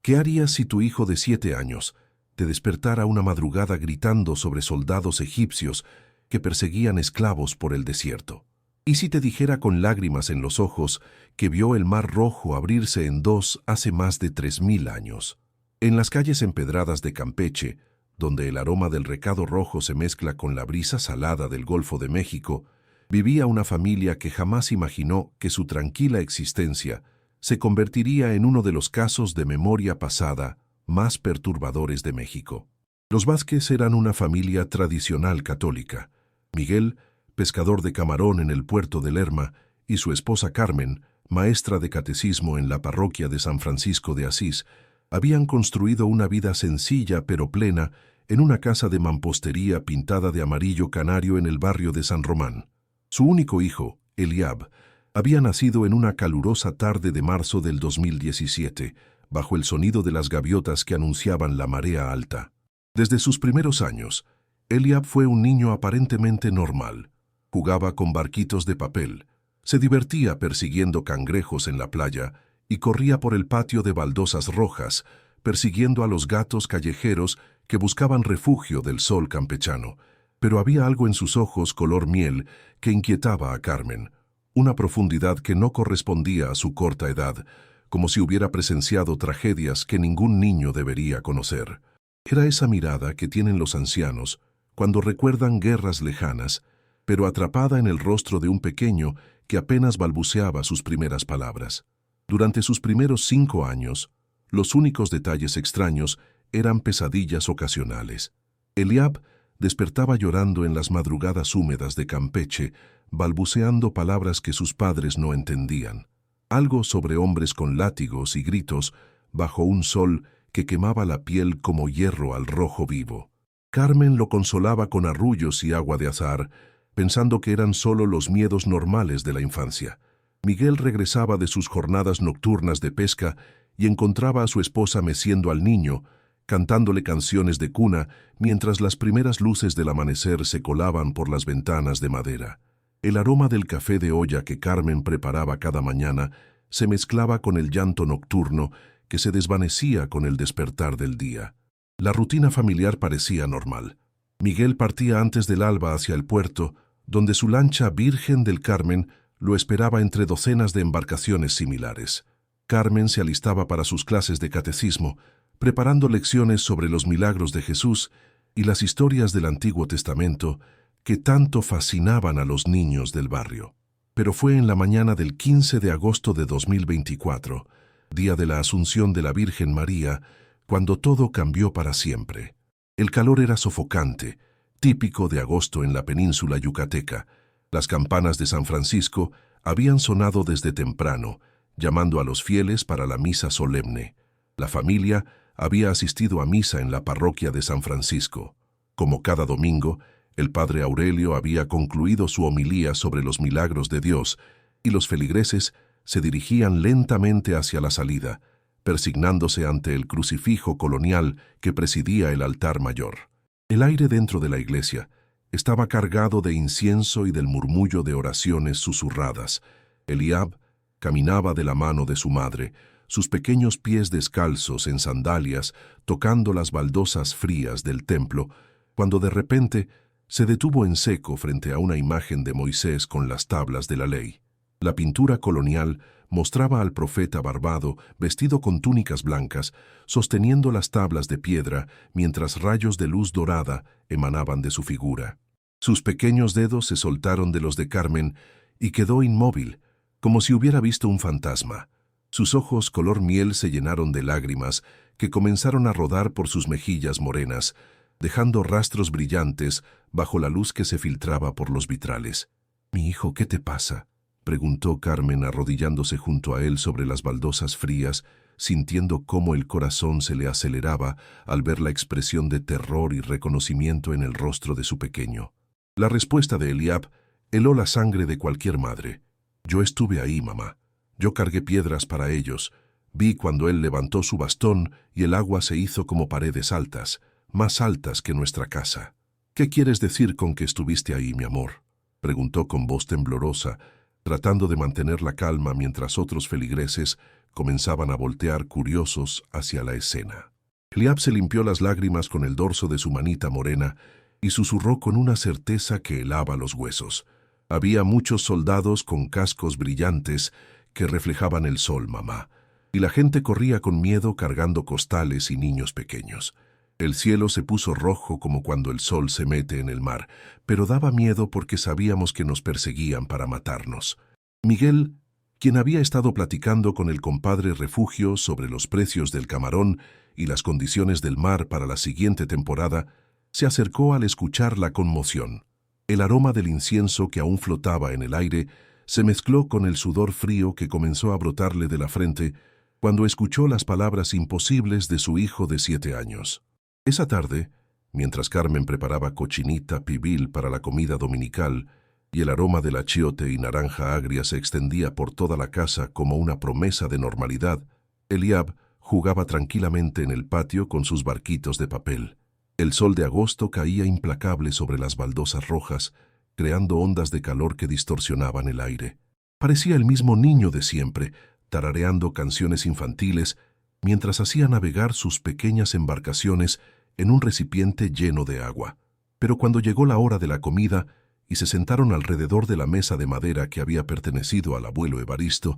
¿Qué harías si tu hijo de 7 años te despertara una madrugada gritando sobre soldados egipcios que perseguían esclavos por el desierto? ¿Y si te dijera con lágrimas en los ojos que vio el Mar Rojo abrirse en dos hace más de 3000 años? En las calles empedradas de Campeche, donde el aroma del recado rojo se mezcla con la brisa salada del Golfo de México, vivía una familia que jamás imaginó que su tranquila existencia se convertiría en uno de los casos de memoria pasada más perturbadores de México. Los Vázquez eran una familia tradicional católica. Miguel, pescador de camarón en el puerto de Lerma, y su esposa Carmen, maestra de catecismo en la parroquia de San Francisco de Asís, habían construido una vida sencilla pero plena en una casa de mampostería pintada de amarillo canario en el barrio de San Román. Su único hijo, Eliab, había nacido en una calurosa tarde de marzo del 2017, bajo el sonido de las gaviotas que anunciaban la marea alta. Desde sus primeros años, Eliab fue un niño aparentemente normal. Jugaba con barquitos de papel, se divertía persiguiendo cangrejos en la playa y corría por el patio de baldosas rojas, persiguiendo a los gatos callejeros que buscaban refugio del sol campechano. Pero había algo en sus ojos color miel que inquietaba a Carmen, una profundidad que no correspondía a su corta edad, como si hubiera presenciado tragedias que ningún niño debería conocer. Era esa mirada que tienen los ancianos cuando recuerdan guerras lejanas, pero atrapada en el rostro de un pequeño que apenas balbuceaba sus primeras palabras. Durante sus primeros 5 años, los únicos detalles extraños eran pesadillas ocasionales. Eliab despertaba llorando en las madrugadas húmedas de Campeche, balbuceando palabras que sus padres no entendían. Algo sobre hombres con látigos y gritos bajo un sol que quemaba la piel como hierro al rojo vivo. Carmen lo consolaba con arrullos y agua de azahar, pensando que eran solo los miedos normales de la infancia. Miguel regresaba de sus jornadas nocturnas de pesca y encontraba a su esposa meciendo al niño, cantándole canciones de cuna mientras las primeras luces del amanecer se colaban por las ventanas de madera. El aroma del café de olla que Carmen preparaba cada mañana se mezclaba con el llanto nocturno que se desvanecía con el despertar del día. La rutina familiar parecía normal. Miguel partía antes del alba hacia el puerto, donde su lancha Virgen del Carmen lo esperaba entre docenas de embarcaciones similares. Carmen se alistaba para sus clases de catecismo, preparando lecciones sobre los milagros de Jesús y las historias del Antiguo Testamento que tanto fascinaban a los niños del barrio. Pero fue en la mañana del 15 de agosto de 2024, día de la Asunción de la Virgen María, cuando todo cambió para siempre. El calor era sofocante, típico de agosto en la península yucateca. Las campanas de San Francisco habían sonado desde temprano, llamando a los fieles para la misa solemne. La familia había asistido a misa en la parroquia de San Francisco. Como cada domingo, el padre Aurelio había concluido su homilía sobre los milagros de Dios y los feligreses se dirigían lentamente hacia la salida, persignándose ante el crucifijo colonial que presidía el altar mayor. El aire dentro de la iglesia estaba cargado de incienso y del murmullo de oraciones susurradas. Eliab caminaba de la mano de su madre, sus pequeños pies descalzos en sandalias, tocando las baldosas frías del templo, cuando de repente se detuvo en seco frente a una imagen de Moisés con las tablas de la ley. La pintura colonial mostraba al profeta barbado, vestido con túnicas blancas, sosteniendo las tablas de piedra, mientras rayos de luz dorada emanaban de su figura. Sus pequeños dedos se soltaron de los de Carmen y quedó inmóvil, como si hubiera visto un fantasma. Sus ojos color miel se llenaron de lágrimas que comenzaron a rodar por sus mejillas morenas, dejando rastros brillantes bajo la luz que se filtraba por los vitrales. «Mi hijo, ¿qué te pasa?», preguntó Carmen arrodillándose junto a él sobre las baldosas frías, sintiendo cómo el corazón se le aceleraba al ver la expresión de terror y reconocimiento en el rostro de su pequeño. La respuesta de Eliab heló la sangre de cualquier madre. «Yo estuve ahí, mamá. Yo cargué piedras para ellos. Vi cuando él levantó su bastón y el agua se hizo como paredes altas, más altas que nuestra casa». «¿Qué quieres decir con que estuviste ahí, mi amor?», preguntó con voz temblorosa, tratando de mantener la calma mientras otros feligreses comenzaban a voltear curiosos hacia la escena. Eliab se limpió las lágrimas con el dorso de su manita morena y susurró con una certeza que helaba los huesos. Había muchos soldados con cascos brillantes que reflejaban el sol, mamá, y la gente corría con miedo cargando costales y niños pequeños. El cielo se puso rojo como cuando el sol se mete en el mar, pero daba miedo porque sabíamos que nos perseguían para matarnos. Miguel, quien había estado platicando con el compadre Refugio sobre los precios del camarón y las condiciones del mar para la siguiente temporada, se acercó al escuchar la conmoción. El aroma del incienso que aún flotaba en el aire se mezcló con el sudor frío que comenzó a brotarle de la frente cuando escuchó las palabras imposibles de su hijo de 7 años. Esa tarde, mientras Carmen preparaba cochinita pibil para la comida dominical y el aroma del achiote y naranja agria se extendía por toda la casa como una promesa de normalidad, Eliab jugaba tranquilamente en el patio con sus barquitos de papel. El sol de agosto caía implacable sobre las baldosas rojas, creando ondas de calor que distorsionaban el aire. Parecía el mismo niño de siempre, tarareando canciones infantiles, mientras hacía navegar sus pequeñas embarcaciones en un recipiente lleno de agua. Pero cuando llegó la hora de la comida y se sentaron alrededor de la mesa de madera que había pertenecido al abuelo Evaristo,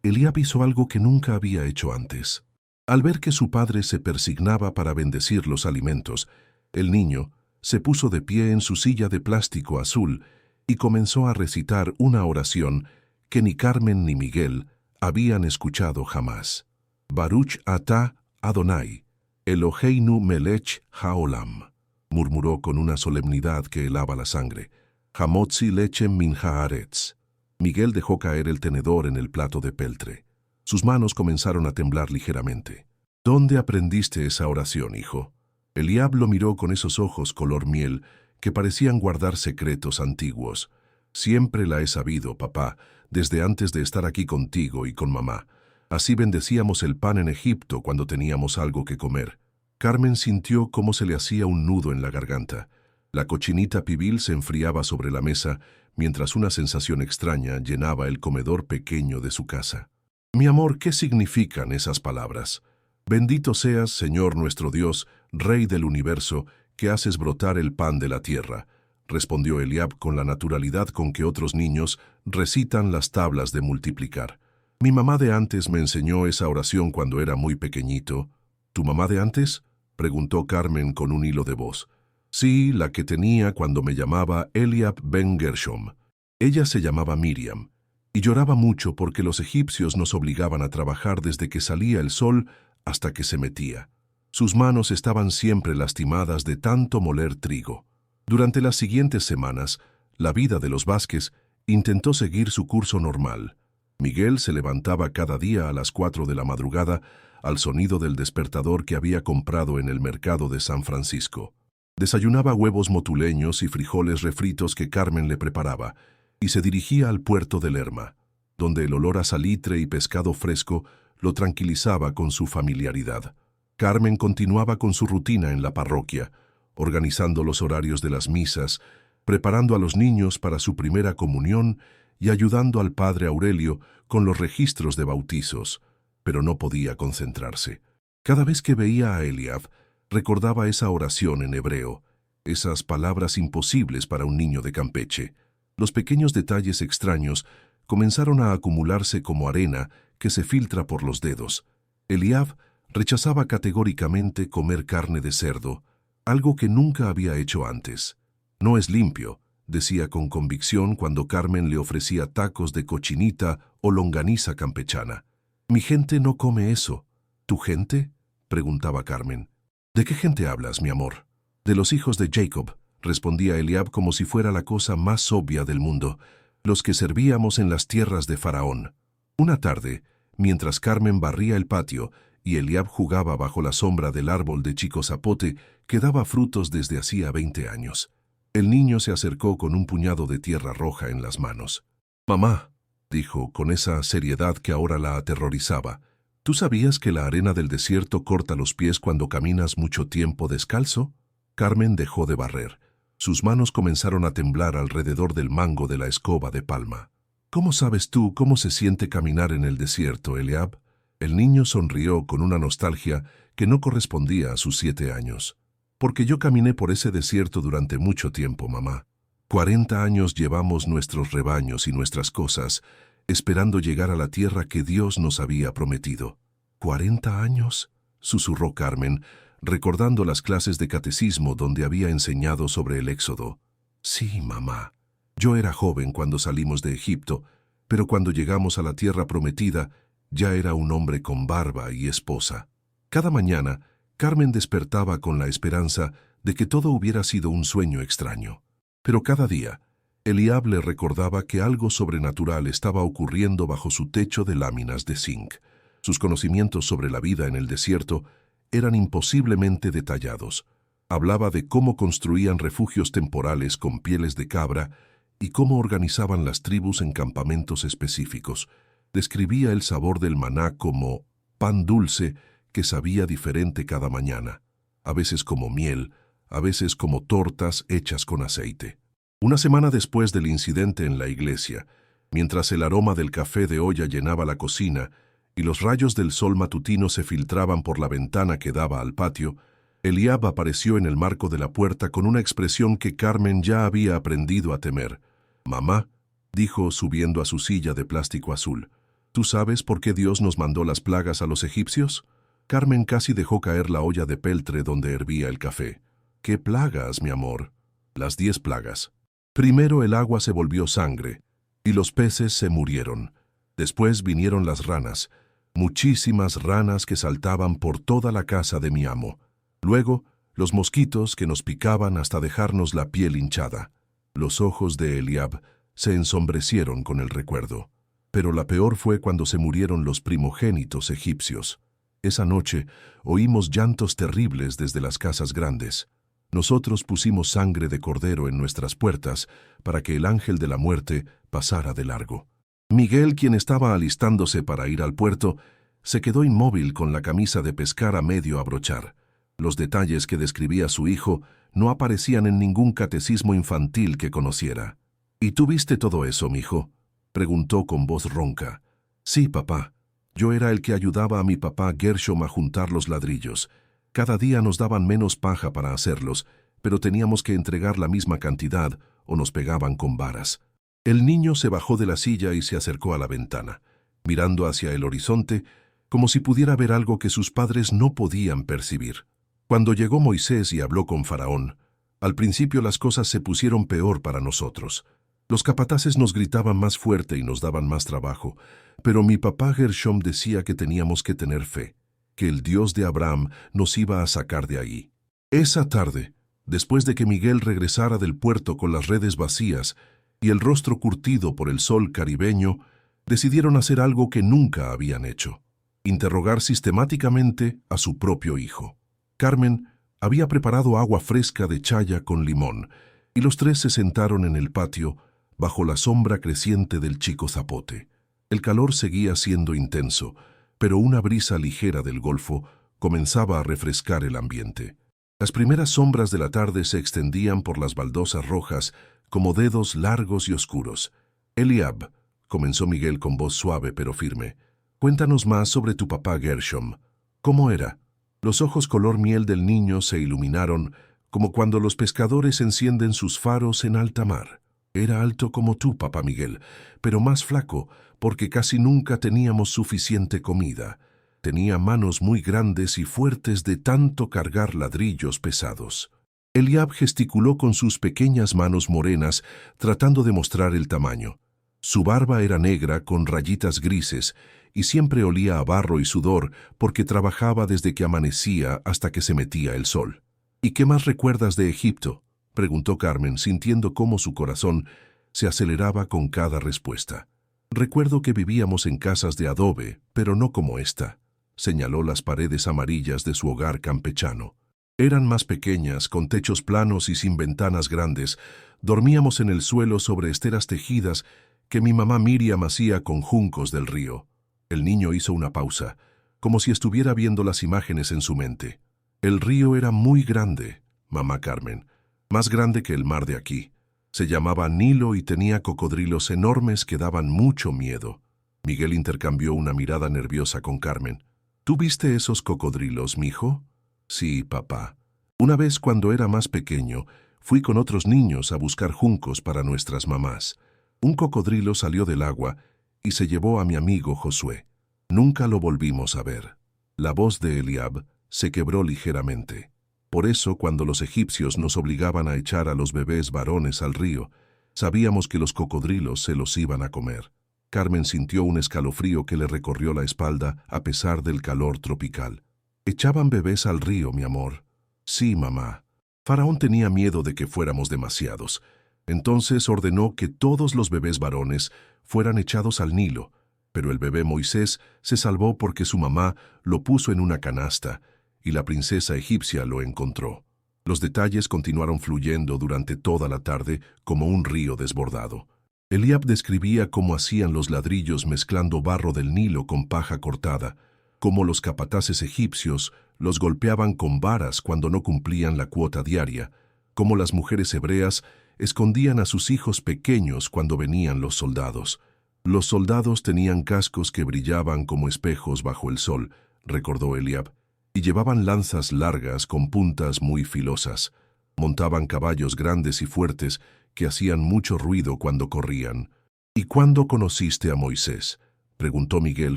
Eliab hizo algo que nunca había hecho antes. Al ver que su padre se persignaba para bendecir los alimentos, el niño se puso de pie en su silla de plástico azul y comenzó a recitar una oración que ni Carmen ni Miguel habían escuchado jamás. Baruch atah Adonai, Eloheinu melech haolam, murmuró con una solemnidad que helaba la sangre. Hamotzi lechem min haaretz. Miguel dejó caer el tenedor en el plato de peltre. Sus manos comenzaron a temblar ligeramente. ¿Dónde aprendiste esa oración, hijo? Eliab lo miró con esos ojos color miel que parecían guardar secretos antiguos. Siempre la he sabido, papá, desde antes de estar aquí contigo y con mamá. Así bendecíamos el pan en Egipto cuando teníamos algo que comer. Carmen sintió cómo se le hacía un nudo en la garganta. La cochinita pibil se enfriaba sobre la mesa, mientras una sensación extraña llenaba el comedor pequeño de su casa. Mi amor, ¿qué significan esas palabras? Bendito seas, Señor nuestro Dios, Rey del universo, que haces brotar el pan de la tierra, respondió Eliab con la naturalidad con que otros niños recitan las tablas de multiplicar. Mi mamá de antes me enseñó esa oración cuando era muy pequeñito. ¿Tu mamá de antes? Preguntó Carmen con un hilo de voz. Sí, la que tenía cuando me llamaba Eliab ben Gershom. Ella se llamaba Miriam, y lloraba mucho porque los egipcios nos obligaban a trabajar desde que salía el sol hasta que se metía. Sus manos estaban siempre lastimadas de tanto moler trigo. Durante las siguientes semanas, la vida de los Vázquez intentó seguir su curso normal. Miguel se levantaba cada día a las 4 de la madrugada al sonido del despertador que había comprado en el mercado de San Francisco. Desayunaba huevos motuleños y frijoles refritos que Carmen le preparaba y se dirigía al puerto de Lerma, donde el olor a salitre y pescado fresco lo tranquilizaba con su familiaridad. Carmen continuaba con su rutina en la parroquia, organizando los horarios de las misas, preparando a los niños para su primera comunión y ayudando al padre Aurelio con los registros de bautizos, pero no podía concentrarse. Cada vez que veía a Eliab, recordaba esa oración en hebreo, esas palabras imposibles para un niño de Campeche. Los pequeños detalles extraños comenzaron a acumularse como arena que se filtra por los dedos. Eliab rechazaba categóricamente comer carne de cerdo, algo que nunca había hecho antes. No es limpio, decía con convicción cuando Carmen le ofrecía tacos de cochinita o longaniza campechana. Mi gente no come eso. ¿Tu gente? Preguntaba Carmen. ¿De qué gente hablas, mi amor? De los hijos de Jacob, respondía Eliab como si fuera la cosa más obvia del mundo, los que servíamos en las tierras de Faraón. Una tarde, mientras Carmen barría el patio y Eliab jugaba bajo la sombra del árbol de chico zapote que daba frutos desde hacía 20 años, el niño se acercó con un puñado de tierra roja en las manos. «Mamá», dijo con esa seriedad que ahora la aterrorizaba, ¿tú sabías que la arena del desierto corta los pies cuando caminas mucho tiempo descalzo? Carmen dejó de barrer. Sus manos comenzaron a temblar alrededor del mango de la escoba de palma. «¿Cómo sabes tú cómo se siente caminar en el desierto, Eliab?» El niño sonrió con una nostalgia que no correspondía a sus 7 años. Porque yo caminé por ese desierto durante mucho tiempo, mamá. 40 años llevamos nuestros rebaños y nuestras cosas, esperando llegar a la tierra que Dios nos había prometido. ¿40 años?, susurró Carmen, recordando las clases de catecismo donde había enseñado sobre el Éxodo. Sí, mamá. Yo era joven cuando salimos de Egipto, pero cuando llegamos a la tierra prometida, ya era un hombre con barba y esposa. Cada mañana, Carmen despertaba con la esperanza de que todo hubiera sido un sueño extraño. Pero cada día, Eliab le recordaba que algo sobrenatural estaba ocurriendo bajo su techo de láminas de zinc. Sus conocimientos sobre la vida en el desierto eran imposiblemente detallados. Hablaba de cómo construían refugios temporales con pieles de cabra y cómo organizaban las tribus en campamentos específicos. Describía el sabor del maná como pan dulce que sabía diferente cada mañana, a veces como miel, a veces como tortas hechas con aceite. Una semana después del incidente en la iglesia, mientras el aroma del café de olla llenaba la cocina y los rayos del sol matutino se filtraban por la ventana que daba al patio, Eliab apareció en el marco de la puerta con una expresión que Carmen ya había aprendido a temer. «Mamá», dijo subiendo a su silla de plástico azul, «¿tú sabes por qué Dios nos mandó las plagas a los egipcios?» Carmen casi dejó caer la olla de peltre donde hervía el café. «¿Qué plagas, mi amor?» «Las 10 plagas. Primero el agua se volvió sangre, y los peces se murieron. Después vinieron las ranas, muchísimas ranas que saltaban por toda la casa de mi amo. Luego, los mosquitos que nos picaban hasta dejarnos la piel hinchada». Los ojos de Eliab se ensombrecieron con el recuerdo. Pero la peor fue cuando se murieron los primogénitos egipcios. Esa noche oímos llantos terribles desde las casas grandes. Nosotros pusimos sangre de cordero en nuestras puertas para que el ángel de la muerte pasara de largo. Miguel, quien estaba alistándose para ir al puerto, se quedó inmóvil con la camisa de pescar a medio abrochar. Los detalles que describía su hijo no aparecían en ningún catecismo infantil que conociera. «¿Y tú viste todo eso, mijo?», preguntó con voz ronca. «Sí, papá. Yo era el que ayudaba a mi papá Gershom a juntar los ladrillos. Cada día nos daban menos paja para hacerlos, pero teníamos que entregar la misma cantidad o nos pegaban con varas». El niño se bajó de la silla y se acercó a la ventana, mirando hacia el horizonte, como si pudiera ver algo que sus padres no podían percibir. Cuando llegó Moisés y habló con Faraón, al principio las cosas se pusieron peor para nosotros. Los capataces nos gritaban más fuerte y nos daban más trabajo, pero mi papá Gershom decía que teníamos que tener fe, que el Dios de Abraham nos iba a sacar de ahí. Esa tarde, después de que Miguel regresara del puerto con las redes vacías y el rostro curtido por el sol caribeño, decidieron hacer algo que nunca habían hecho: interrogar sistemáticamente a su propio hijo. Carmen había preparado agua fresca de chaya con limón, y los tres se sentaron en el patio, bajo la sombra creciente del chico zapote. El calor seguía siendo intenso, pero una brisa ligera del Golfo comenzaba a refrescar el ambiente. Las primeras sombras de la tarde se extendían por las baldosas rojas como dedos largos y oscuros. «Eliab», comenzó Miguel con voz suave pero firme, «cuéntanos más sobre tu papá Gershom. ¿Cómo era?» Los ojos color miel del niño se iluminaron como cuando los pescadores encienden sus faros en alta mar. «Era alto como tú, papá Miguel, pero más flaco, porque casi nunca teníamos suficiente comida. Tenía manos muy grandes y fuertes de tanto cargar ladrillos pesados». Eliab gesticuló con sus pequeñas manos morenas, tratando de mostrar el tamaño. Su barba era negra con rayitas grises, y siempre olía a barro y sudor porque trabajaba desde que amanecía hasta que se metía el sol. «¿Y qué más recuerdas de Egipto?», preguntó Carmen, sintiendo cómo su corazón se aceleraba con cada respuesta. «Recuerdo que vivíamos en casas de adobe, pero no como esta», señaló las paredes amarillas de su hogar campechano. «Eran más pequeñas, con techos planos y sin ventanas grandes. Dormíamos en el suelo sobre esteras tejidas que mi mamá Miriam hacía con juncos del río». El niño hizo una pausa, como si estuviera viendo las imágenes en su mente. «El río era muy grande, mamá Carmen, más grande que el mar de aquí. Se llamaba Nilo y tenía cocodrilos enormes que daban mucho miedo». Miguel intercambió una mirada nerviosa con Carmen. ¿Tú viste esos cocodrilos, mijo? Sí, papá. Una vez cuando era más pequeño, fui con otros niños a buscar juncos para nuestras mamás. Un cocodrilo salió del agua y se llevó a mi amigo Josué. Nunca lo volvimos a ver. La voz de Eliab se quebró ligeramente. Por eso, cuando los egipcios nos obligaban a echar a los bebés varones al río, sabíamos que los cocodrilos se los iban a comer. Carmen sintió un escalofrío que le recorrió la espalda a pesar del calor tropical. ¿Echaban bebés al río, mi amor? Sí, mamá. Faraón tenía miedo de que fuéramos demasiados. Entonces ordenó que todos los bebés varones fueran echados al Nilo, pero el bebé Moisés se salvó porque su mamá lo puso en una canasta y la princesa egipcia lo encontró. Los detalles continuaron fluyendo durante toda la tarde como un río desbordado. Eliab describía cómo hacían los ladrillos mezclando barro del Nilo con paja cortada, cómo los capataces egipcios los golpeaban con varas cuando no cumplían la cuota diaria, cómo las mujeres hebreas escondían a sus hijos pequeños cuando venían los soldados. Los soldados tenían cascos que brillaban como espejos bajo el sol, recordó Eliab, y llevaban lanzas largas con puntas muy filosas. Montaban caballos grandes y fuertes que hacían mucho ruido cuando corrían. ¿Y cuándo conociste a Moisés?, preguntó Miguel,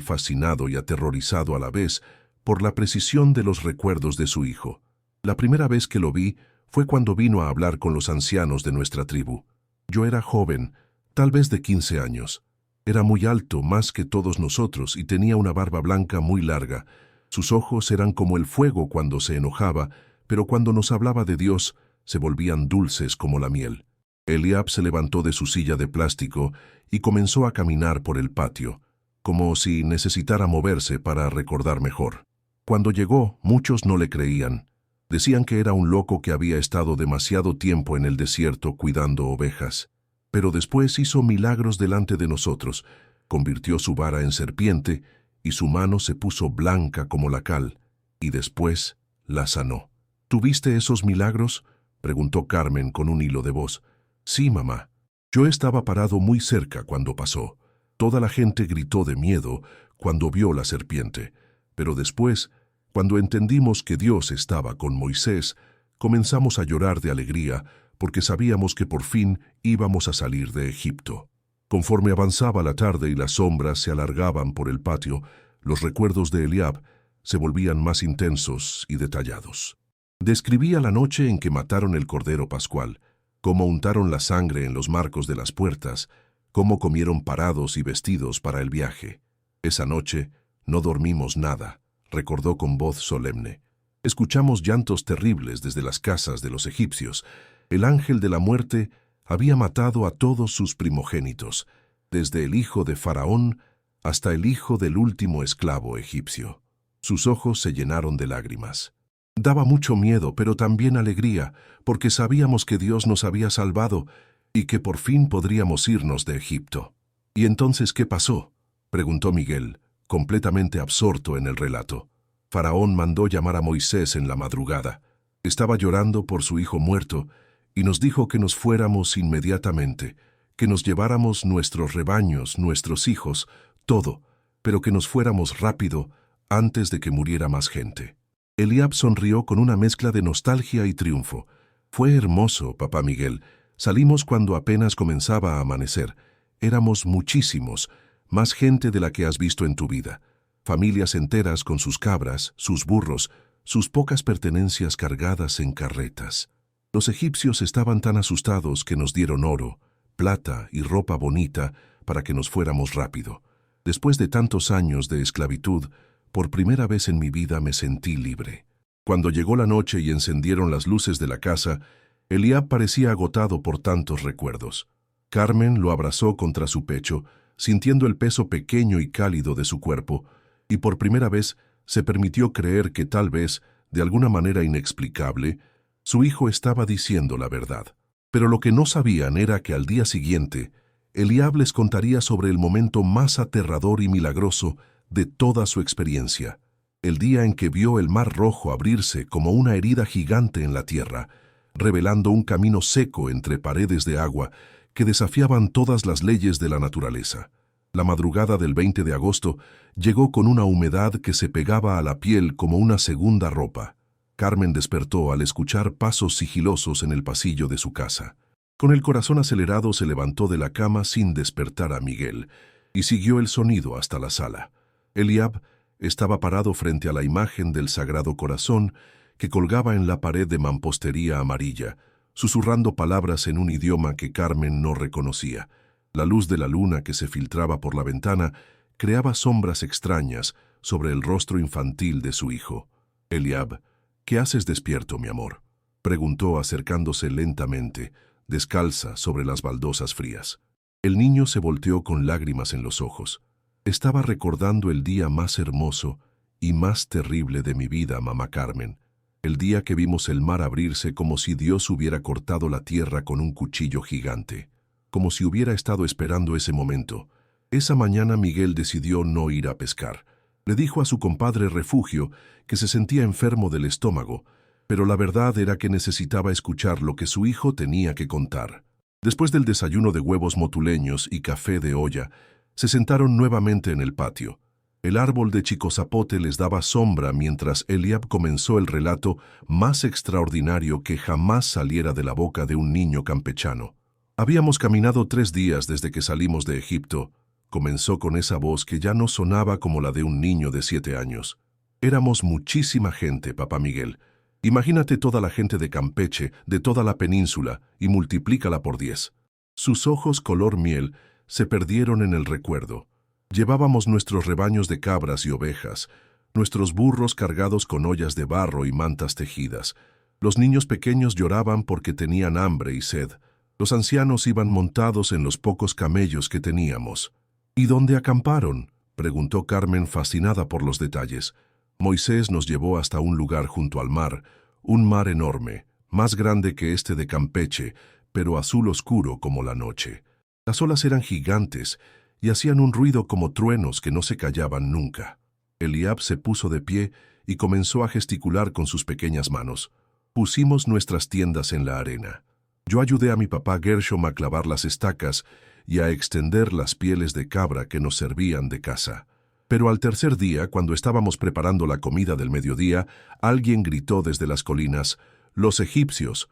fascinado y aterrorizado a la vez por la precisión de los recuerdos de su hijo. La primera vez que lo vi fue cuando vino a hablar con los ancianos de nuestra tribu. Yo era joven, tal vez de 15 años. Era muy alto, más que todos nosotros, y tenía una barba blanca muy larga. Sus ojos eran como el fuego cuando se enojaba, pero cuando nos hablaba de Dios, se volvían dulces como la miel. Eliab se levantó de su silla de plástico y comenzó a caminar por el patio, como si necesitara moverse para recordar mejor. Cuando llegó, muchos no le creían. Decían que era un loco que había estado demasiado tiempo en el desierto cuidando ovejas. Pero después hizo milagros delante de nosotros, convirtió su vara en serpiente y su mano se puso blanca como la cal, y después la sanó. ¿Tú viste esos milagros?, preguntó Carmen con un hilo de voz. Sí, mamá. Yo estaba parado muy cerca cuando pasó. Toda la gente gritó de miedo cuando vio la serpiente, pero después, cuando entendimos que Dios estaba con Moisés, comenzamos a llorar de alegría porque sabíamos que por fin íbamos a salir de Egipto. Conforme avanzaba la tarde y las sombras se alargaban por el patio, los recuerdos de Eliab se volvían más intensos y detallados. Describía la noche en que mataron el cordero pascual, cómo untaron la sangre en los marcos de las puertas, cómo comieron parados y vestidos para el viaje. Esa noche no dormimos nada, recordó con voz solemne. Escuchamos llantos terribles desde las casas de los egipcios. El ángel de la muerte había matado a todos sus primogénitos, desde el hijo de Faraón hasta el hijo del último esclavo egipcio. Sus ojos se llenaron de lágrimas. Daba mucho miedo, pero también alegría, porque sabíamos que Dios nos había salvado y que por fin podríamos irnos de Egipto. ¿Y entonces qué pasó?, preguntó Miguel, completamente absorto en el relato. Faraón mandó llamar a Moisés en la madrugada. Estaba llorando por su hijo muerto y nos dijo que nos fuéramos inmediatamente, que nos lleváramos nuestros rebaños, nuestros hijos, todo, pero que nos fuéramos rápido antes de que muriera más gente. Eliab sonrió con una mezcla de nostalgia y triunfo. Fue hermoso, papá Miguel. Salimos cuando apenas comenzaba a amanecer. Éramos muchísimos, más gente de la que has visto en tu vida. Familias enteras con sus cabras, sus burros, sus pocas pertenencias cargadas en carretas. Los egipcios estaban tan asustados que nos dieron oro, plata y ropa bonita para que nos fuéramos rápido. Después de tantos años de esclavitud, por primera vez en mi vida me sentí libre. Cuando llegó la noche y encendieron las luces de la casa, Eliab parecía agotado por tantos recuerdos. Carmen lo abrazó contra su pecho, sintiendo el peso pequeño y cálido de su cuerpo, y por primera vez se permitió creer que tal vez, de alguna manera inexplicable, su hijo estaba diciendo la verdad. Pero lo que no sabían era que al día siguiente, Eliab les contaría sobre el momento más aterrador y milagroso de toda su experiencia, el día en que vio el Mar Rojo abrirse como una herida gigante en la tierra, revelando un camino seco entre paredes de agua que desafiaban todas las leyes de la naturaleza. La madrugada del 20 de agosto llegó con una humedad que se pegaba a la piel como una segunda ropa. Carmen despertó al escuchar pasos sigilosos en el pasillo de su casa. Con el corazón acelerado se levantó de la cama sin despertar a Miguel y siguió el sonido hasta la sala. Eliab estaba parado frente a la imagen del Sagrado Corazón que colgaba en la pared de mampostería amarilla, susurrando palabras en un idioma que Carmen no reconocía. La luz de la luna que se filtraba por la ventana creaba sombras extrañas sobre el rostro infantil de su hijo. «Eliab, ¿qué haces despierto, mi amor?», preguntó acercándose lentamente, descalza sobre las baldosas frías. El niño se volteó con lágrimas en los ojos. «Estaba recordando el día más hermoso y más terrible de mi vida, mamá Carmen. El día que vimos el mar abrirse como si Dios hubiera cortado la tierra con un cuchillo gigante. Como si hubiera estado esperando ese momento. Esa mañana Miguel decidió no ir a pescar. Le dijo a su compadre Refugio que se sentía enfermo del estómago, pero la verdad era que necesitaba escuchar lo que su hijo tenía que contar. Después del desayuno de huevos motuleños y café de olla, se sentaron nuevamente en el patio. El árbol de chicozapote les daba sombra mientras Eliab comenzó el relato más extraordinario que jamás saliera de la boca de un niño campechano. «Habíamos caminado 3 días desde que salimos de Egipto», comenzó con esa voz que ya no sonaba como la de un niño de 7 años. «Éramos muchísima gente, papá Miguel. Imagínate toda la gente de Campeche, de toda la península, y multiplícala por 10. Sus ojos color miel se perdieron en el recuerdo. Llevábamos nuestros rebaños de cabras y ovejas, nuestros burros cargados con ollas de barro y mantas tejidas. Los niños pequeños lloraban porque tenían hambre y sed. Los ancianos iban montados en los pocos camellos que teníamos». «¿Y dónde acamparon?», preguntó Carmen fascinada por los detalles. «Moisés nos llevó hasta un lugar junto al mar, un mar enorme, más grande que este de Campeche, pero azul oscuro como la noche. Las olas eran gigantes y hacían un ruido como truenos que no se callaban nunca». Eliab se puso de pie y comenzó a gesticular con sus pequeñas manos. «Pusimos nuestras tiendas en la arena. Yo ayudé a mi papá Gershom a clavar las estacas y a extender las pieles de cabra que nos servían de caza. Pero al tercer día, cuando estábamos preparando la comida del mediodía, alguien gritó desde las colinas: los egipcios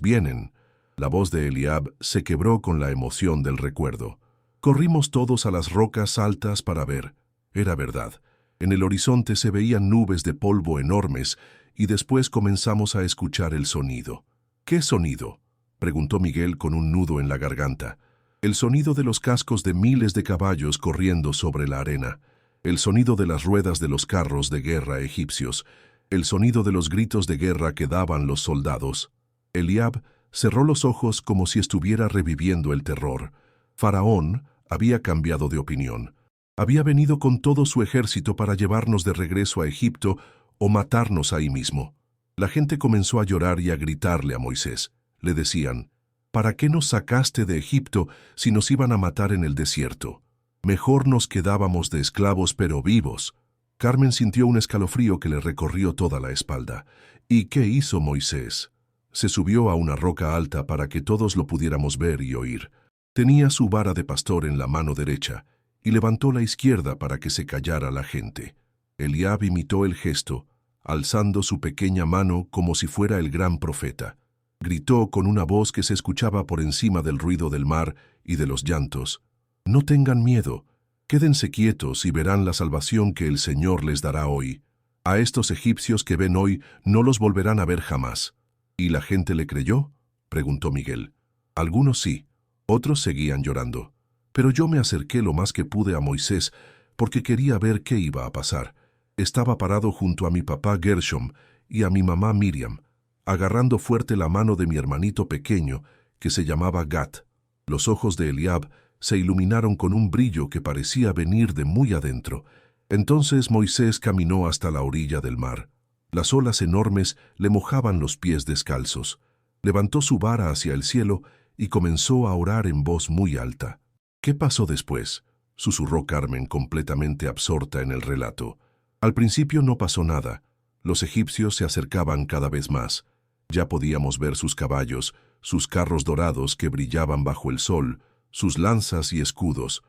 vienen». La voz de Eliab se quebró con la emoción del recuerdo. Corrimos todos a las rocas altas para ver. Era verdad. En el horizonte se veían nubes de polvo enormes y después comenzamos a escuchar el sonido. «¿Qué sonido?», preguntó Miguel con un nudo en la garganta. «El sonido de los cascos de miles de caballos corriendo sobre la arena, el sonido de las ruedas de los carros de guerra egipcios, el sonido de los gritos de guerra que daban los soldados». Eliab cerró los ojos como si estuviera reviviendo el terror. Faraón había cambiado de opinión. Había venido con todo su ejército para llevarnos de regreso a Egipto o matarnos ahí mismo. La gente comenzó a llorar y a gritarle a Moisés. Le decían: «¿Para qué nos sacaste de Egipto si nos iban a matar en el desierto? Mejor nos quedábamos de esclavos pero vivos». Carmen sintió un escalofrío que le recorrió toda la espalda. «¿Y qué hizo Moisés?». Se subió a una roca alta para que todos lo pudiéramos ver y oír. Tenía su vara de pastor en la mano derecha y levantó la izquierda para que se callara la gente. Eliab imitó el gesto, alzando su pequeña mano como si fuera el gran profeta. Gritó con una voz que se escuchaba por encima del ruido del mar y de los llantos: «No tengan miedo, quédense quietos y verán la salvación que el Señor les dará hoy. A estos egipcios que ven hoy no los volverán a ver jamás». «¿Y la gente le creyó?», preguntó Miguel. Algunos sí, otros seguían llorando. Pero yo me acerqué lo más que pude a Moisés porque quería ver qué iba a pasar. Estaba parado junto a mi papá Gershom y a mi mamá Miriam, agarrando fuerte la mano de mi hermanito pequeño, que se llamaba Gat. Los ojos de Eliab se iluminaron con un brillo que parecía venir de muy adentro. Entonces Moisés caminó hasta la orilla del mar. Las olas enormes le mojaban los pies descalzos. Levantó su vara hacia el cielo y comenzó a orar en voz muy alta. «¿Qué pasó después?», susurró Carmen, completamente absorta en el relato. «Al principio no pasó nada. Los egipcios se acercaban cada vez más. Ya podíamos ver sus caballos, sus carros dorados que brillaban bajo el sol, sus lanzas y escudos.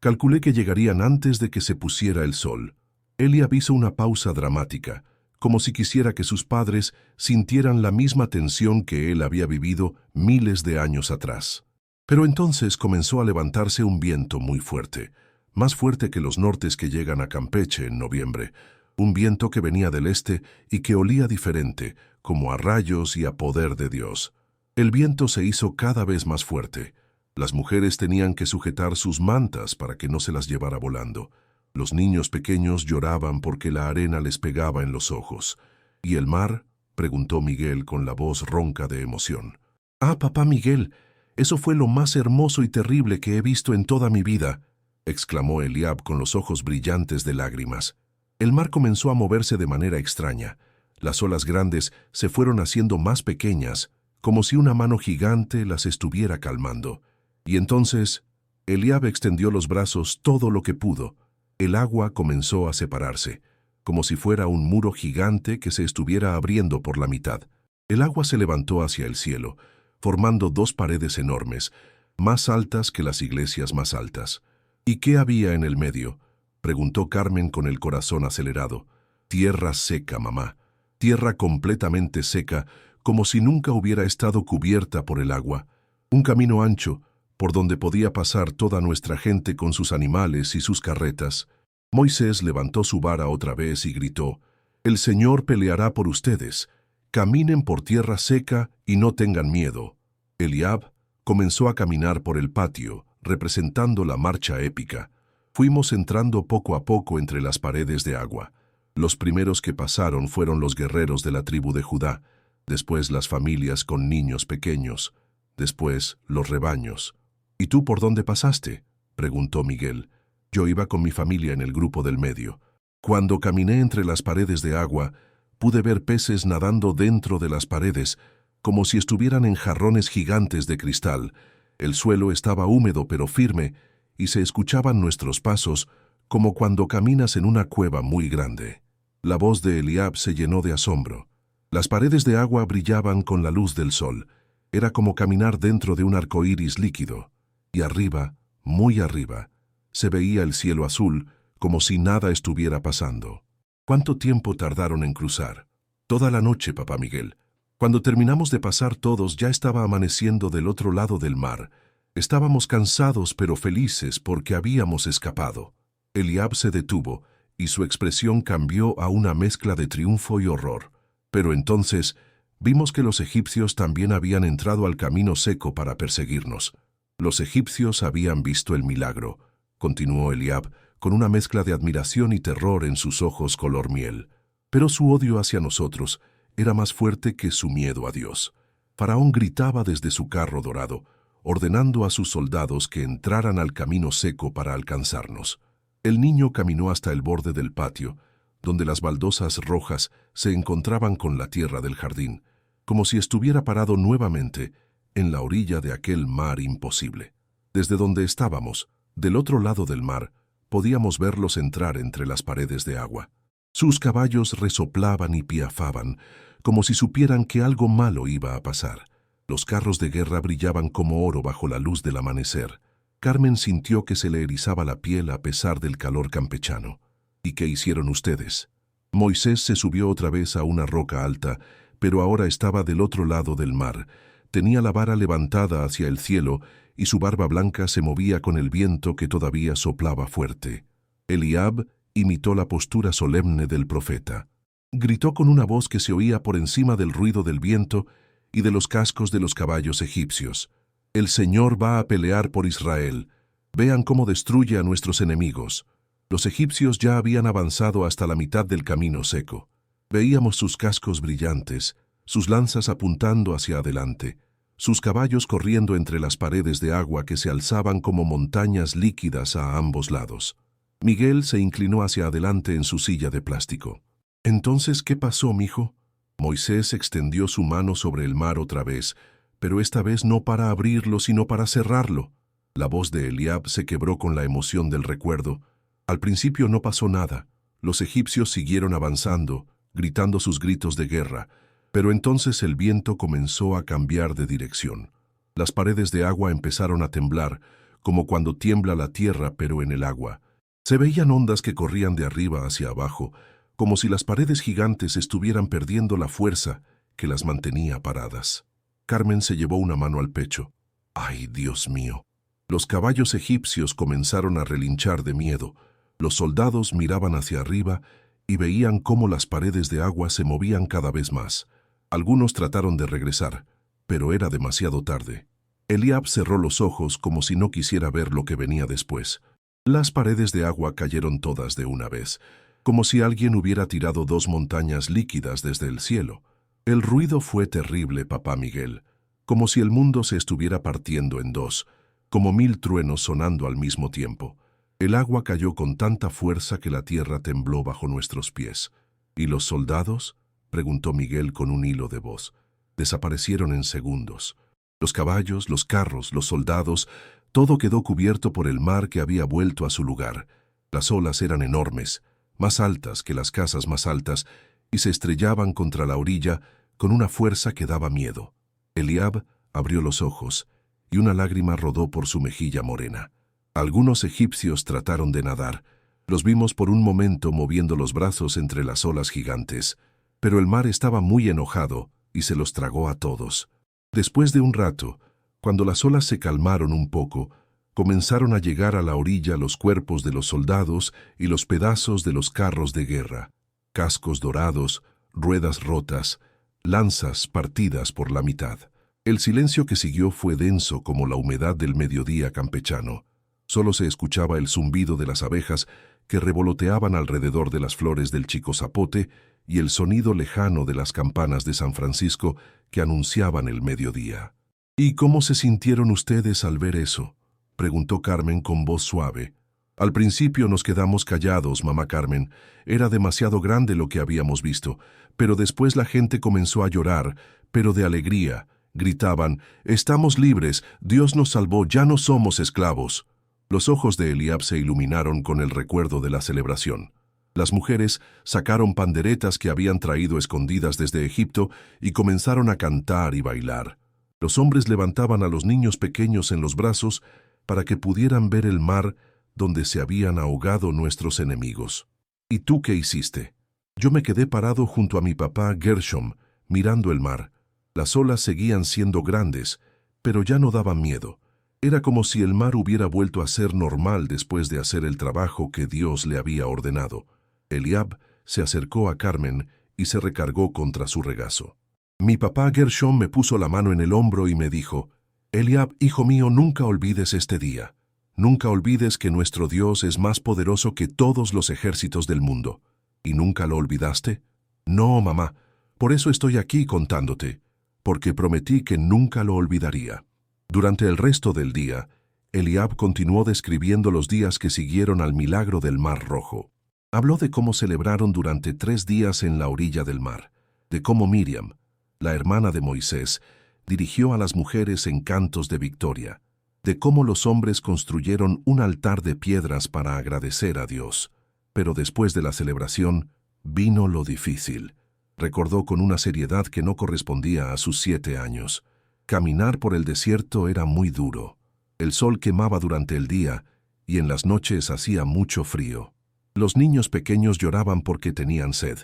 Calculé que llegarían antes de que se pusiera el sol. Eliab hizo una pausa dramática, como si quisiera que sus padres sintieran la misma tensión que él había vivido miles de años atrás. Pero entonces comenzó a levantarse un viento muy fuerte, más fuerte que los nortes que llegan a Campeche en noviembre, un viento que venía del este y que olía diferente, como a rayos y a poder de Dios. El viento se hizo cada vez más fuerte. Las mujeres tenían que sujetar sus mantas para que no se las llevara volando. Los niños pequeños lloraban porque la arena les pegaba en los ojos. ¿Y el mar?, preguntó Miguel con la voz ronca de emoción. «Ah, papá Miguel, eso fue lo más hermoso y terrible que he visto en toda mi vida», exclamó Eliab con los ojos brillantes de lágrimas. El mar comenzó a moverse de manera extraña. Las olas grandes se fueron haciendo más pequeñas, como si una mano gigante las estuviera calmando. Y entonces, Eliab extendió los brazos todo lo que pudo. El agua comenzó a separarse, como si fuera un muro gigante que se estuviera abriendo por la mitad. El agua se levantó hacia el cielo, formando dos paredes enormes, más altas que las iglesias más altas. ¿Y qué había en el medio?, preguntó Carmen con el corazón acelerado. Tierra seca, mamá. Tierra completamente seca, como si nunca hubiera estado cubierta por el agua. Un camino ancho, por donde podía pasar toda nuestra gente con sus animales y sus carretas. Moisés levantó su vara otra vez y gritó: «El Señor peleará por ustedes. Caminen por tierra seca y no tengan miedo». Eliab comenzó a caminar por el patio, representando la marcha épica. Fuimos entrando poco a poco entre las paredes de agua. Los primeros que pasaron fueron los guerreros de la tribu de Judá, después las familias con niños pequeños, después los rebaños. «¿Y tú por dónde pasaste?», preguntó Miguel. Yo iba con mi familia en el grupo del medio. Cuando caminé entre las paredes de agua, pude ver peces nadando dentro de las paredes, como si estuvieran en jarrones gigantes de cristal. El suelo estaba húmedo pero firme, y se escuchaban nuestros pasos, como cuando caminas en una cueva muy grande. La voz de Eliab se llenó de asombro. Las paredes de agua brillaban con la luz del sol. Era como caminar dentro de un arcoíris líquido. Y arriba, muy arriba, se veía el cielo azul, como si nada estuviera pasando. ¿Cuánto tiempo tardaron en cruzar? Toda la noche, papá Miguel. Cuando terminamos de pasar todos, ya estaba amaneciendo del otro lado del mar. Estábamos cansados pero felices porque habíamos escapado. Eliab se detuvo, y su expresión cambió a una mezcla de triunfo y horror. Pero entonces vimos que los egipcios también habían entrado al camino seco para perseguirnos. Los egipcios habían visto el milagro, continuó Eliab, con una mezcla de admiración y terror en sus ojos color miel. Pero su odio hacia nosotros era más fuerte que su miedo a Dios. Faraón gritaba desde su carro dorado, ordenando a sus soldados que entraran al camino seco para alcanzarnos. El niño caminó hasta el borde del patio, donde las baldosas rojas se encontraban con la tierra del jardín, como si estuviera parado nuevamente en la orilla de aquel mar imposible. Desde donde estábamos, del otro lado del mar, podíamos verlos entrar entre las paredes de agua. Sus caballos resoplaban y piafaban, como si supieran que algo malo iba a pasar. Los carros de guerra brillaban como oro bajo la luz del amanecer. Carmen sintió que se le erizaba la piel a pesar del calor campechano. ¿Y qué hicieron ustedes? Moisés se subió otra vez a una roca alta, pero ahora estaba del otro lado del mar. Tenía la vara levantada hacia el cielo y su barba blanca se movía con el viento que todavía soplaba fuerte. Eliab imitó la postura solemne del profeta. Gritó con una voz que se oía por encima del ruido del viento y de los cascos de los caballos egipcios. «El Señor va a pelear por Israel. Vean cómo destruye a nuestros enemigos». Los egipcios ya habían avanzado hasta la mitad del camino seco. Veíamos sus cascos brillantes, sus lanzas apuntando hacia adelante, sus caballos corriendo entre las paredes de agua que se alzaban como montañas líquidas a ambos lados. Miguel se inclinó hacia adelante en su silla de plástico. «¿Entonces qué pasó, mijo?» Moisés extendió su mano sobre el mar otra vez, pero esta vez no para abrirlo, sino para cerrarlo. La voz de Eliab se quebró con la emoción del recuerdo. Al principio no pasó nada. Los egipcios siguieron avanzando, gritando sus gritos de guerra, pero entonces el viento comenzó a cambiar de dirección. Las paredes de agua empezaron a temblar, como cuando tiembla la tierra pero en el agua. Se veían ondas que corrían de arriba hacia abajo, como si las paredes gigantes estuvieran perdiendo la fuerza que las mantenía paradas. Carmen se llevó una mano al pecho. ¡Ay, Dios mío! Los caballos egipcios comenzaron a relinchar de miedo. Los soldados miraban hacia arriba y veían cómo las paredes de agua se movían cada vez más. Algunos trataron de regresar, pero era demasiado tarde. Eliab cerró los ojos como si no quisiera ver lo que venía después. Las paredes de agua cayeron todas de una vez, como si alguien hubiera tirado 2 montañas líquidas desde el cielo. El ruido fue terrible, papá Miguel, como si el mundo se estuviera partiendo en 2, como 1000 truenos sonando al mismo tiempo. El agua cayó con tanta fuerza que la tierra tembló bajo nuestros pies. ¿Y los soldados?, preguntó Miguel con un hilo de voz. Desaparecieron en segundos. Los caballos, los carros, los soldados, todo quedó cubierto por el mar que había vuelto a su lugar. Las olas eran enormes, más altas que las casas más altas, y se estrellaban contra la orilla con una fuerza que daba miedo. Eliab abrió los ojos, y una lágrima rodó por su mejilla morena. Algunos egipcios trataron de nadar. Los vimos por un momento moviendo los brazos entre las olas gigantes, pero el mar estaba muy enojado y se los tragó a todos. Después de un rato, cuando las olas se calmaron un poco, comenzaron a llegar a la orilla los cuerpos de los soldados y los pedazos de los carros de guerra, cascos dorados, ruedas rotas, lanzas partidas por la mitad. El silencio que siguió fue denso como la humedad del mediodía campechano. Solo se escuchaba el zumbido de las abejas que revoloteaban alrededor de las flores del chico zapote y el sonido lejano de las campanas de San Francisco que anunciaban el mediodía. ¿Y cómo se sintieron ustedes al ver eso?, preguntó Carmen con voz suave. Al principio nos quedamos callados, mamá Carmen. Era demasiado grande lo que habíamos visto, pero después la gente comenzó a llorar, pero de alegría. Gritaban, «¡Estamos libres! ¡Dios nos salvó! ¡Ya no somos esclavos!». Los ojos de Eliab se iluminaron con el recuerdo de la celebración. Las mujeres sacaron panderetas que habían traído escondidas desde Egipto y comenzaron a cantar y bailar. Los hombres levantaban a los niños pequeños en los brazos para que pudieran ver el mar donde se habían ahogado nuestros enemigos. ¿Y tú qué hiciste? Yo me quedé parado junto a mi papá Gershom, mirando el mar. Las olas seguían siendo grandes, pero ya no daban miedo. Era como si el mar hubiera vuelto a ser normal después de hacer el trabajo que Dios le había ordenado. Eliab se acercó a Carmen y se recargó contra su regazo. Mi papá Gershom me puso la mano en el hombro y me dijo, «Eliab, hijo mío, nunca olvides este día. Nunca olvides que nuestro Dios es más poderoso que todos los ejércitos del mundo». ¿Y nunca lo olvidaste? No, mamá. Por eso estoy aquí contándote, porque prometí que nunca lo olvidaría. Durante el resto del día, Eliab continuó describiendo los días que siguieron al milagro del Mar Rojo. Habló de cómo celebraron durante 3 días en la orilla del mar, de cómo Miriam, la hermana de Moisés, dirigió a las mujeres en cantos de victoria, de cómo los hombres construyeron un altar de piedras para agradecer a Dios. Pero después de la celebración, vino lo difícil. Recordó con una seriedad que no correspondía a sus 7 años. Caminar por el desierto era muy duro. El sol quemaba durante el día y en las noches hacía mucho frío. Los niños pequeños lloraban porque tenían sed.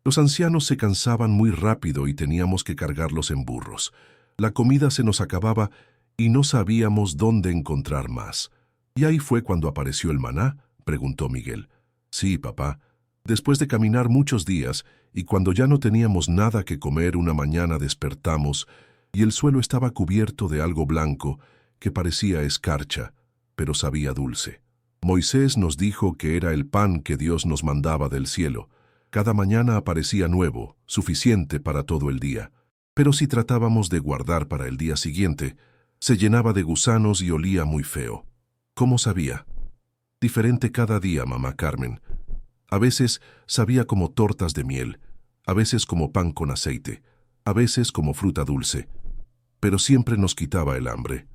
Los ancianos se cansaban muy rápido y teníamos que cargarlos en burros. La comida se nos acababa y no sabíamos dónde encontrar más. ¿Y ahí fue cuando apareció el maná?, preguntó Miguel. Sí, papá. Después de caminar muchos días y cuando ya no teníamos nada que comer, una mañana despertamos y el suelo estaba cubierto de algo blanco que parecía escarcha, pero sabía dulce. Moisés nos dijo que era el pan que Dios nos mandaba del cielo. Cada mañana aparecía nuevo, suficiente para todo el día. Pero si tratábamos de guardar para el día siguiente, se llenaba de gusanos y olía muy feo. ¿Cómo sabía? Diferente cada día, mamá Carmen. A veces sabía como tortas de miel, a veces como pan con aceite, a veces como fruta dulce, pero siempre nos quitaba el hambre.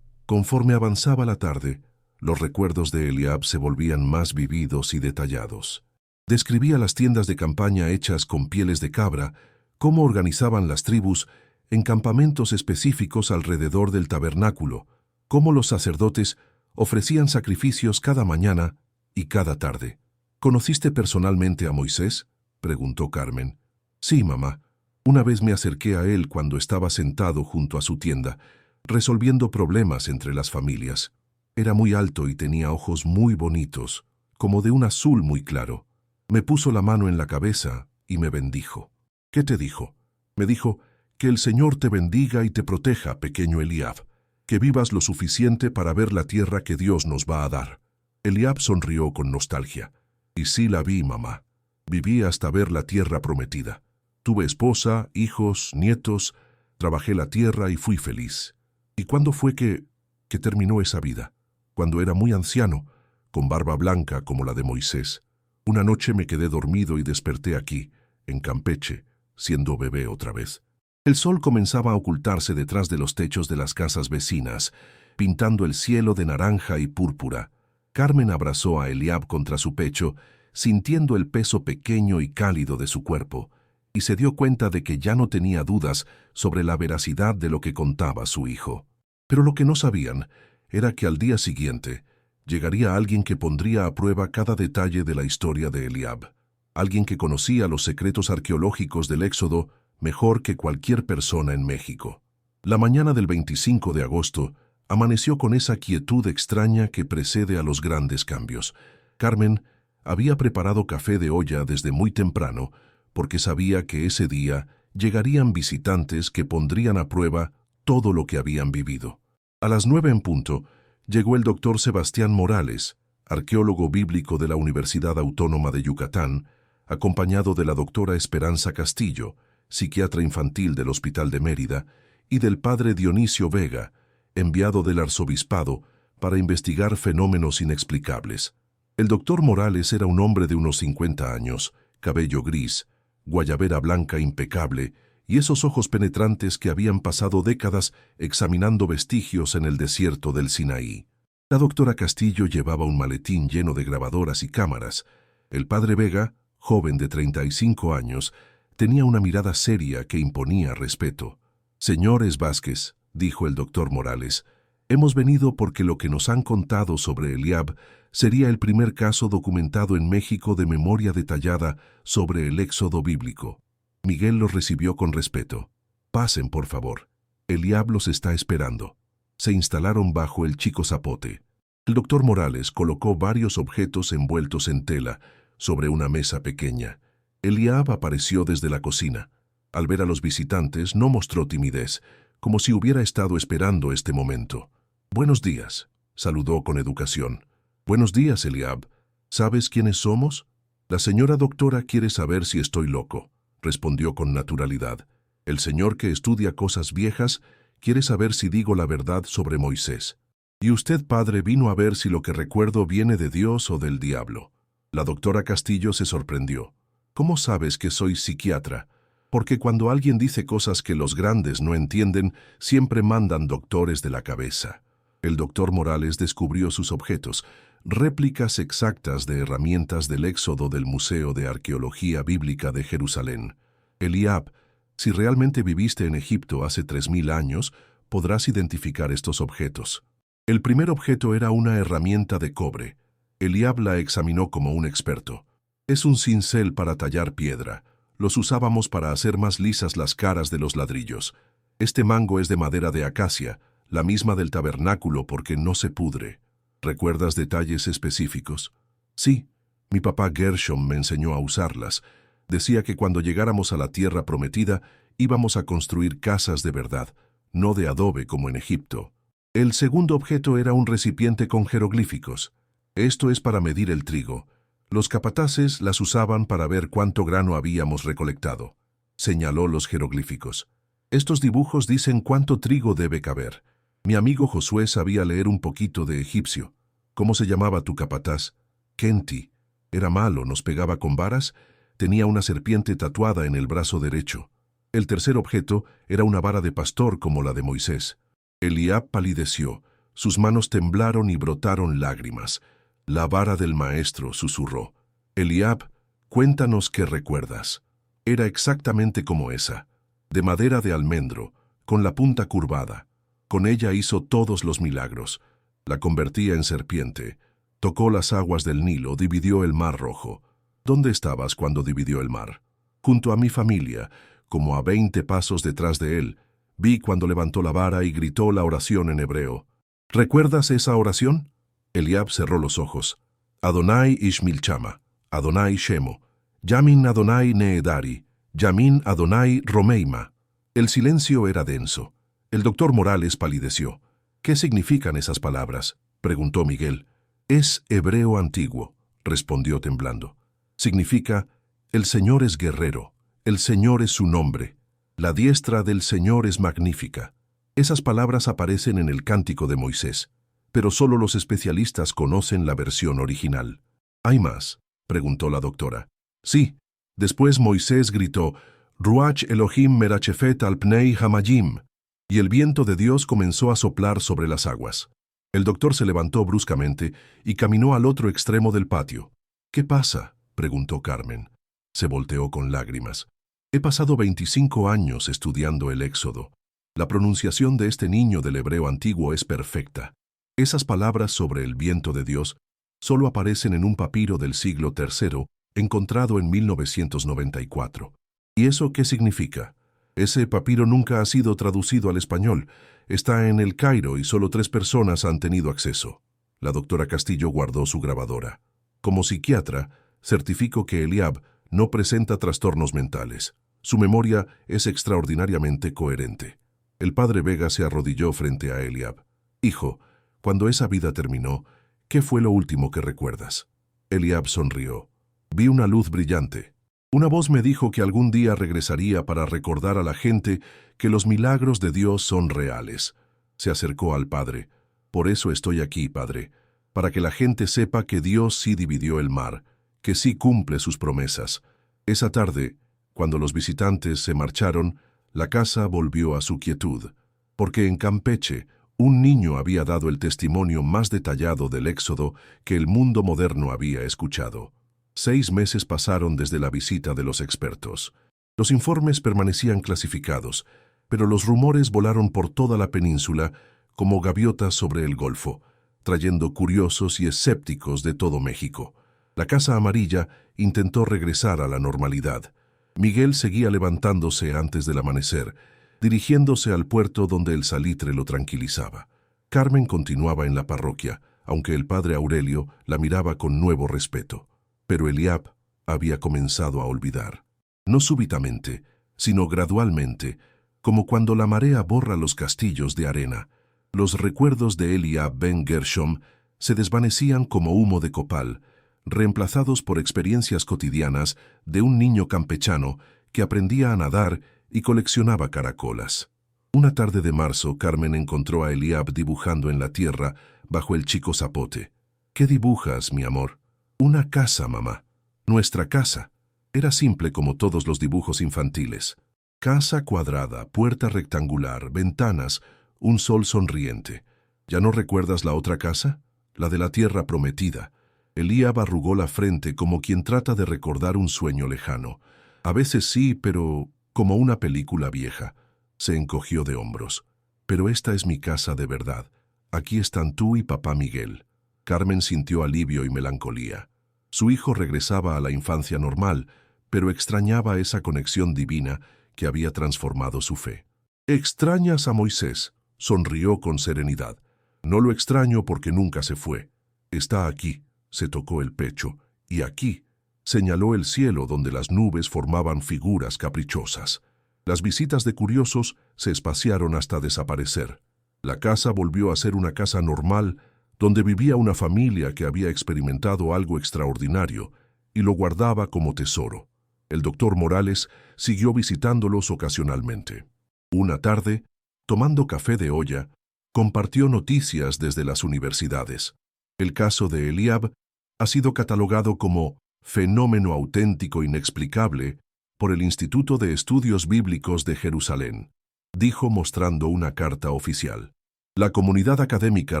Conforme avanzaba la tarde, los recuerdos de Eliab se volvían más vividos y detallados. Describía las tiendas de campaña hechas con pieles de cabra, cómo organizaban las tribus en campamentos específicos alrededor del tabernáculo, cómo los sacerdotes Ofrecían sacrificios cada mañana y cada tarde. ¿Conociste personalmente a Moisés?, preguntó Carmen. Sí, mamá. Una vez me acerqué a él cuando estaba sentado junto a su tienda, resolviendo problemas entre las familias. Era muy alto y tenía ojos muy bonitos, como de un azul muy claro. Me puso la mano en la cabeza y me bendijo. ¿Qué te dijo? Me dijo, que el Señor te bendiga y te proteja, pequeño Eliab, que vivas lo suficiente para ver la tierra que Dios nos va a dar. Eliab sonrió con nostalgia. Y sí la vi, mamá. Viví hasta ver la tierra prometida. Tuve esposa, hijos, nietos, trabajé la tierra y fui feliz. ¿Y cuándo fue que terminó esa vida? Cuando era muy anciano, con barba blanca como la de Moisés. Una noche me quedé dormido y desperté aquí, en Campeche, siendo bebé otra vez. El sol comenzaba a ocultarse detrás de los techos de las casas vecinas, pintando el cielo de naranja y púrpura. Carmen abrazó a Eliab contra su pecho, sintiendo el peso pequeño y cálido de su cuerpo, y se dio cuenta de que ya no tenía dudas sobre la veracidad de lo que contaba su hijo. Pero lo que no sabían era que al día siguiente llegaría alguien que pondría a prueba cada detalle de la historia de Eliab, alguien que conocía los secretos arqueológicos del Éxodo mejor que cualquier persona en México. La mañana del 25 de agosto amaneció con esa quietud extraña que precede a los grandes cambios. Carmen había preparado café de olla desde muy temprano porque sabía que ese día llegarían visitantes que pondrían a prueba todo lo que habían vivido. A las 9 en punto, llegó el doctor Sebastián Morales, arqueólogo bíblico de la Universidad Autónoma de Yucatán, acompañado de la doctora Esperanza Castillo, psiquiatra infantil del Hospital de Mérida, y del padre Dionisio Vega, enviado del arzobispado para investigar fenómenos inexplicables. El doctor Morales era un hombre de unos 50 años, cabello gris, guayabera blanca impecable y esos ojos penetrantes que habían pasado décadas examinando vestigios en el desierto del Sinaí. La doctora Castillo llevaba un maletín lleno de grabadoras y cámaras. El padre Vega, joven de 35 años, tenía una mirada seria que imponía respeto. «Señores Vázquez», dijo el doctor Morales, «hemos venido porque lo que nos han contado sobre Eliab sería el primer caso documentado en México de memoria detallada sobre el éxodo bíblico». Miguel los recibió con respeto. «Pasen, por favor. Eliab los está esperando». Se instalaron bajo el chico zapote. El doctor Morales colocó varios objetos envueltos en tela sobre una mesa pequeña. Eliab apareció desde la cocina. Al ver a los visitantes no mostró timidez, como si hubiera estado esperando este momento. «Buenos días», saludó con educación. «Buenos días, Eliab. ¿Sabes quiénes somos?» «La señora doctora quiere saber si estoy loco», respondió con naturalidad. «El señor que estudia cosas viejas quiere saber si digo la verdad sobre Moisés. Y usted, padre, vino a ver si lo que recuerdo viene de Dios o del diablo». La doctora Castillo se sorprendió. «¿Cómo sabes que soy psiquiatra?» «Porque cuando alguien dice cosas que los grandes no entienden, siempre mandan doctores de la cabeza». El doctor Morales descubrió sus objetos, réplicas exactas de herramientas del Éxodo del Museo de Arqueología Bíblica de Jerusalén. «Eliab, si realmente viviste en Egipto hace 3000 años, podrás identificar estos objetos». El primer objeto era una herramienta de cobre. Eliab la examinó como un experto. «Es un cincel para tallar piedra. Los usábamos para hacer más lisas las caras de los ladrillos. Este mango es de madera de acacia, la misma del tabernáculo porque no se pudre». «¿Recuerdas detalles específicos?» «Sí, mi papá Gershom me enseñó a usarlas. Decía que cuando llegáramos a la tierra prometida íbamos a construir casas de verdad, no de adobe como en Egipto». El segundo objeto era un recipiente con jeroglíficos. «Esto es para medir el trigo. Los capataces las usaban para ver cuánto grano habíamos recolectado», señaló los jeroglíficos. «Estos dibujos dicen cuánto trigo debe caber. Mi amigo Josué sabía leer un poquito de egipcio». «¿Cómo se llamaba tu capataz?» «Kenti. Era malo, nos pegaba con varas. Tenía una serpiente tatuada en el brazo derecho». El tercer objeto era una vara de pastor como la de Moisés. Eliab palideció. Sus manos temblaron y brotaron lágrimas. «La vara del maestro», susurró. «Eliab, cuéntanos qué recuerdas». Era exactamente como esa, de madera de almendro, con la punta curvada. Con ella hizo todos los milagros. La convertía en serpiente. Tocó las aguas del Nilo, dividió el Mar Rojo. ¿Dónde estabas cuando dividió el mar? Junto a mi familia, como a 20 pasos detrás de él. Vi cuando levantó la vara y gritó la oración en hebreo. ¿Recuerdas esa oración? Eliab cerró los ojos. Adonai Ishmilchama, Adonai Shemo, Yamin Adonai Needari, Yamin Adonai Romeima. El silencio era denso. El doctor Morales palideció. ¿Qué significan esas palabras?, preguntó Miguel. Es hebreo antiguo, respondió temblando. Significa, el Señor es guerrero, el Señor es su nombre, la diestra del Señor es magnífica. Esas palabras aparecen en el Cántico de Moisés, pero solo los especialistas conocen la versión original. ¿Hay más?, preguntó la doctora. Sí, después Moisés gritó, Ruach Elohim merachefet al pnei hamayim, y el viento de Dios comenzó a soplar sobre las aguas. El doctor se levantó bruscamente y caminó al otro extremo del patio. ¿Qué pasa?, preguntó Carmen. Se volteó con lágrimas. He pasado 25 años estudiando el Éxodo. La pronunciación de este niño del hebreo antiguo es perfecta. Esas palabras sobre el viento de Dios solo aparecen en un papiro del siglo III, encontrado en 1994. ¿Y eso qué significa? Ese papiro nunca ha sido traducido al español. Está en El Cairo y solo 3 personas han tenido acceso. La doctora Castillo guardó su grabadora. Como psiquiatra, certifico que Eliab no presenta trastornos mentales. Su memoria es extraordinariamente coherente. El padre Vega se arrodilló frente a Eliab. Hijo, cuando esa vida terminó, ¿qué fue lo último que recuerdas? Eliab sonrió. Vi una luz brillante. Una voz me dijo que algún día regresaría para recordar a la gente que los milagros de Dios son reales. Se acercó al padre. Por eso estoy aquí, padre, para que la gente sepa que Dios sí dividió el mar, que sí cumple sus promesas. Esa tarde, cuando los visitantes se marcharon, la casa volvió a su quietud, porque en Campeche un niño había dado el testimonio más detallado del Éxodo que el mundo moderno había escuchado. 6 meses pasaron desde la visita de los expertos. Los informes permanecían clasificados, pero los rumores volaron por toda la península como gaviotas sobre el Golfo, trayendo curiosos y escépticos de todo México. La Casa Amarilla intentó regresar a la normalidad. Miguel seguía levantándose antes del amanecer, dirigiéndose al puerto donde el salitre lo tranquilizaba. Carmen continuaba en la parroquia, aunque el padre Aurelio la miraba con nuevo respeto. Pero Eliab había comenzado a olvidar. No súbitamente, sino gradualmente, como cuando la marea borra los castillos de arena. Los recuerdos de Eliab ben Gershom se desvanecían como humo de copal, reemplazados por experiencias cotidianas de un niño campechano que aprendía a nadar y coleccionaba caracolas. Una tarde de marzo, Carmen encontró a Eliab dibujando en la tierra bajo el chico zapote. ¿Qué dibujas, mi amor? Una casa, mamá. Nuestra casa. Era simple como todos los dibujos infantiles. Casa cuadrada, puerta rectangular, ventanas, un sol sonriente. ¿Ya no recuerdas la otra casa? La de la tierra prometida. Eliab arrugó la frente como quien trata de recordar un sueño lejano. A veces sí, pero como una película vieja. Se encogió de hombros. Pero esta es mi casa de verdad. Aquí están tú y papá Miguel. Carmen sintió alivio y melancolía. Su hijo regresaba a la infancia normal, pero extrañaba esa conexión divina que había transformado su fe. «¿Extrañas a Moisés?», sonrió con serenidad. «No lo extraño porque nunca se fue. Está aquí», se tocó el pecho, «y aquí», señaló el cielo donde las nubes formaban figuras caprichosas. Las visitas de curiosos se espaciaron hasta desaparecer. La casa volvió a ser una casa normal, donde vivía una familia que había experimentado algo extraordinario y lo guardaba como tesoro. El doctor Morales siguió visitándolos ocasionalmente. Una tarde, tomando café de olla, compartió noticias desde las universidades. El caso de Eliab ha sido catalogado como fenómeno auténtico inexplicable por el Instituto de Estudios Bíblicos de Jerusalén, dijo mostrando una carta oficial. La comunidad académica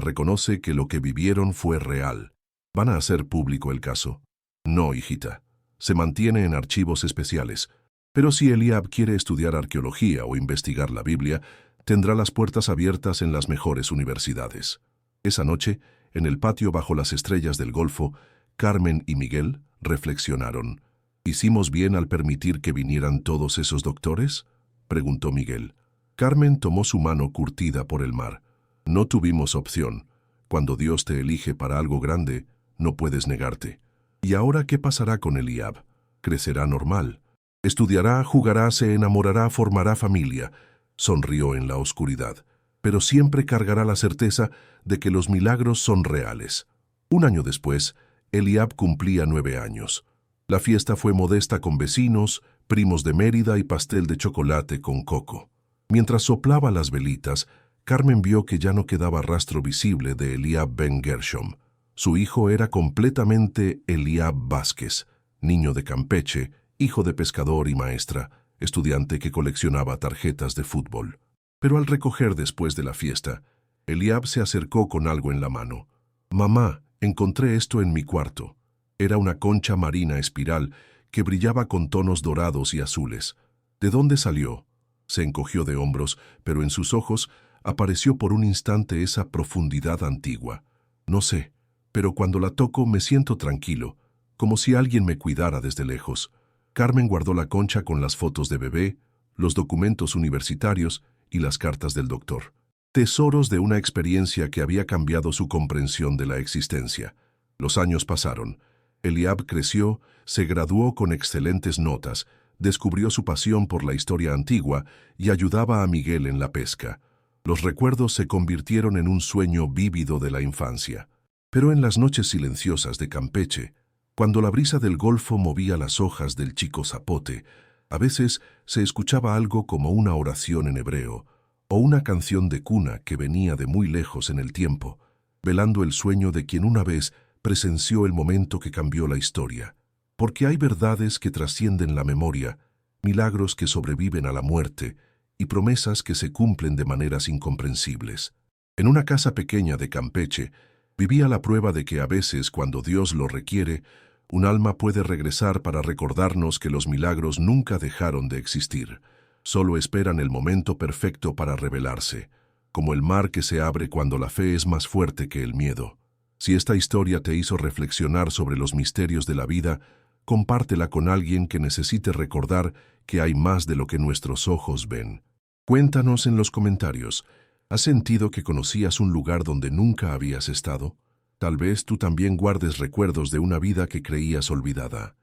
reconoce que lo que vivieron fue real. ¿Van a hacer público el caso? No, hijita. Se mantiene en archivos especiales. Pero si Eliab quiere estudiar arqueología o investigar la Biblia, tendrá las puertas abiertas en las mejores universidades. Esa noche, en el patio bajo las estrellas del Golfo, Carmen y Miguel reflexionaron. ¿Hicimos bien al permitir que vinieran todos esos doctores?, preguntó Miguel. Carmen tomó su mano curtida por el mar. No tuvimos opción. Cuando Dios te elige para algo grande, no puedes negarte. ¿Y ahora qué pasará con Eliab? Crecerá normal. Estudiará, jugará, se enamorará, formará familia. Sonrió en la oscuridad. Pero siempre cargará la certeza de que los milagros son reales. Un año después, Eliab cumplía 9 años. La fiesta fue modesta con vecinos, primos de Mérida y pastel de chocolate con coco. Mientras soplaba las velitas, Carmen vio que ya no quedaba rastro visible de Eliab Ben Gershom. Su hijo era completamente Eliab Vázquez, niño de Campeche, hijo de pescador y maestra, estudiante que coleccionaba tarjetas de fútbol. Pero al recoger después de la fiesta, Eliab se acercó con algo en la mano. «Mamá, encontré esto en mi cuarto». Era una concha marina espiral que brillaba con tonos dorados y azules. ¿De dónde salió? Se encogió de hombros, pero en sus ojos apareció por un instante esa profundidad antigua. No sé, pero cuando la toco me siento tranquilo, como si alguien me cuidara desde lejos. Carmen guardó la concha con las fotos de bebé, los documentos universitarios y las cartas del doctor. Tesoros de una experiencia que había cambiado su comprensión de la existencia. Los años pasaron. Eliab creció, se graduó con excelentes notas, descubrió su pasión por la historia antigua y ayudaba a Miguel en la pesca. Los recuerdos se convirtieron en un sueño vívido de la infancia. Pero en las noches silenciosas de Campeche, cuando la brisa del Golfo movía las hojas del chico zapote, a veces se escuchaba algo como una oración en hebreo o una canción de cuna que venía de muy lejos en el tiempo, velando el sueño de quien una vez presenció el momento que cambió la historia. Porque hay verdades que trascienden la memoria, milagros que sobreviven a la muerte y promesas que se cumplen de maneras incomprensibles. En una casa pequeña de Campeche, vivía la prueba de que a veces, cuando Dios lo requiere, un alma puede regresar para recordarnos que los milagros nunca dejaron de existir. Solo esperan el momento perfecto para revelarse, como el mar que se abre cuando la fe es más fuerte que el miedo. Si esta historia te hizo reflexionar sobre los misterios de la vida, compártela con alguien que necesite recordar que hay más de lo que nuestros ojos ven. Cuéntanos en los comentarios, ¿has sentido que conocías un lugar donde nunca habías estado? Tal vez tú también guardes recuerdos de una vida que creías olvidada.